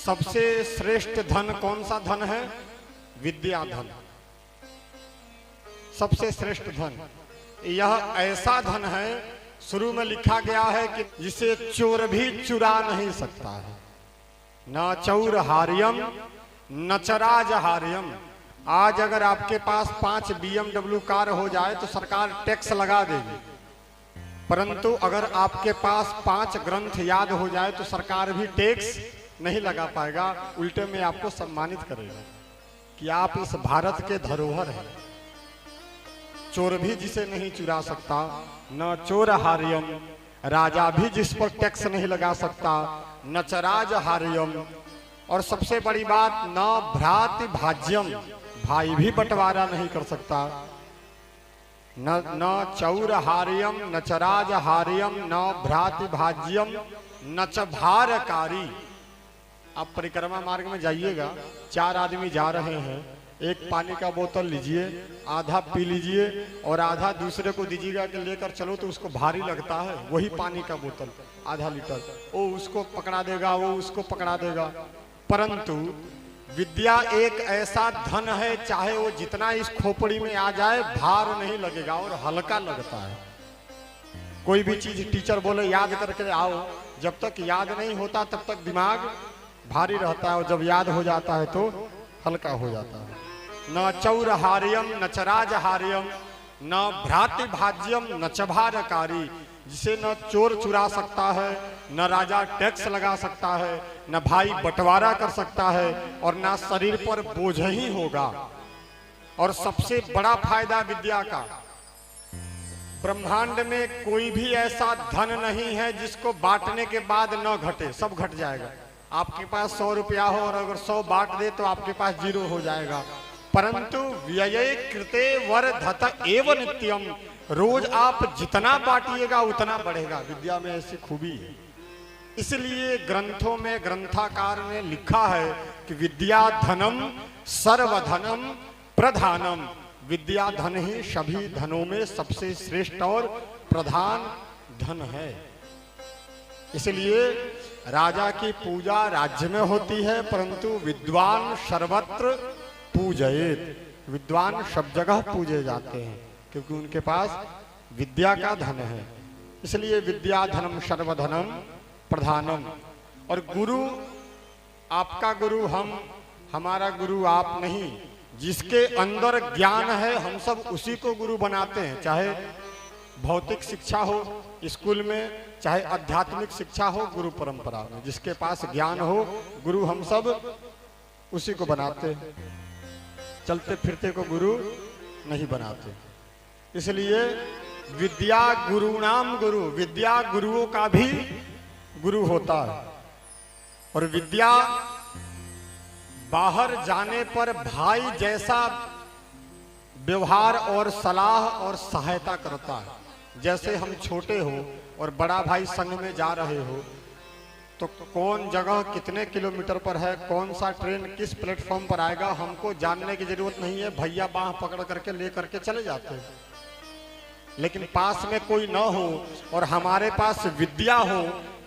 सबसे श्रेष्ठ धन कौन सा धन है? विद्या धन। सबसे श्रेष्ठ धन यह ऐसा धन है, शुरू में लिखा गया है कि जिसे चोर भी चुरा नहीं सकता है। न चौर हार्यम न चराज हार्यम। आज अगर आपके पास 5 BMW कार हो जाए तो सरकार टैक्स लगा देगी, परंतु अगर आपके पास 5 ग्रंथ याद हो जाए तो सरकार भी टैक्स नहीं लगा पाएगा, उल्टे में आपको सम्मानित करेगा कि आप इस भारत के धरोहर हैं। चोर भी जिसे नहीं चुरा सकता, न चोर हार्यम, राजा भी जिस पर टैक्स नहीं लगा सकता, न चराज हार्यम, और सबसे बड़ी बात न भ्राति भाज्यम, भाई भी बंटवारा नहीं कर सकता। न चौर हार्यम न चराज हार्यम न भ्राति भाज्यम न च भारकारी। आप परिक्रमा मार्ग में जाइएगा, 4 आदमी जा रहे हैं, एक पानी का बोतल लीजिए, आधा पी लीजिए और आधा दूसरे को दीजिएगा कि लेकर चलो, तो उसको भारी लगता है। वही पानी का बोतल आधा लीटर, वो उसको पकड़ा देगा, वो उसको पकड़ा देगा। परंतु विद्या एक ऐसा धन है, चाहे वो जितना इस खोपड़ी में आ जाए भार नहीं लगेगा और हल्का लगता है। कोई भी चीज टीचर बोले याद करके आओ, जब तक याद नहीं होता तब तक दिमाग भारी रहता है, और जब याद हो जाता है तो हल्का हो जाता है। न चौर हार्यम न चराज हार्यम न भ्राति भाज्यम न च भारकारी। जिसे न चोर चुरा सकता है, न राजा टैक्स लगा सकता है, न भाई बंटवारा कर सकता है, और न शरीर पर बोझ ही होगा। और सबसे बड़ा फायदा विद्या का, ब्रह्मांड में कोई भी ऐसा धन नहीं है जिसको बांटने के बाद न घटे, सब घट जाएगा। आपके पास 100 रुपया हो और अगर 100 बांट दे तो आपके पास 0 हो जाएगा। परंतु व्यये कृते वर्धत एव नित्यम, रोज आप जितना बांटिएगा उतना बढ़ेगा। विद्या में ऐसी खूबी है, इसलिए ग्रंथों में ग्रंथाकार ने लिखा है कि विद्या धनम सर्वधनम प्रधानम। विद्या धन ही सभी धनों में सबसे श्रेष्ठ और प्रधान धन है। इसलिए राजा की पूजा राज्य में होती है, परंतु विद्वान सर्वत्र पूजयेत। विद्वान सब जगह पूजे जाते हैं क्योंकि उनके पास विद्या का धन है। इसलिए विद्या धनम सर्वधनम प्रधानम। और गुरु, आपका गुरु हम, हमारा गुरु आप नहीं। जिसके अंदर ज्ञान है हम सब उसी को गुरु बनाते हैं, चाहे भौतिक शिक्षा हो स्कूल में, चाहे आध्यात्मिक शिक्षा हो गुरु परंपरा में। जिसके पास ज्ञान हो गुरु हम सब उसी को बनाते हैं, चलते फिरते को गुरु नहीं बनाते। इसलिए विद्या गुरुणाम गुरु, विद्या गुरुओं का भी गुरु होता है। और विद्या बाहर जाने पर भाई जैसा व्यवहार और सलाह और सहायता करता है। जैसे हम छोटे हो और बड़ा भाई संग में जा रहे हो तो कौन जगह कितने किलोमीटर पर है, कौन सा ट्रेन किस प्लेटफॉर्म पर आएगा, हमको जानने की जरूरत नहीं है। भैया बाह पकड़ करके ले करके चले जाते हैं। लेकिन पास में कोई ना हो और हमारे पास विद्या हो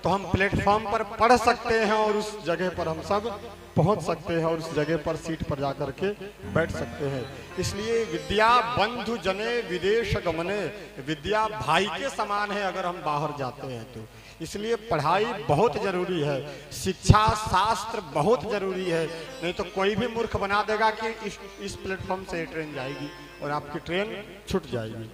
तो हम प्लेटफॉर्म पर पढ़ सकते हैं और उस जगह पर हम सब पहुंच सकते हैं और उस जगह पर सीट पर जाकर के बैठ सकते हैं। इसलिए विद्या बंधु जने विदेश गमने, विद्या भाई के समान है अगर हम बाहर जाते हैं तो। इसलिए पढ़ाई बहुत जरूरी है, शिक्षा शास्त्र बहुत जरूरी है। नहीं तो कोई भी मूर्ख बना देगा कि इस प्लेटफॉर्म से ट्रेन जाएगी और आपकी ट्रेन छूट जाएगी।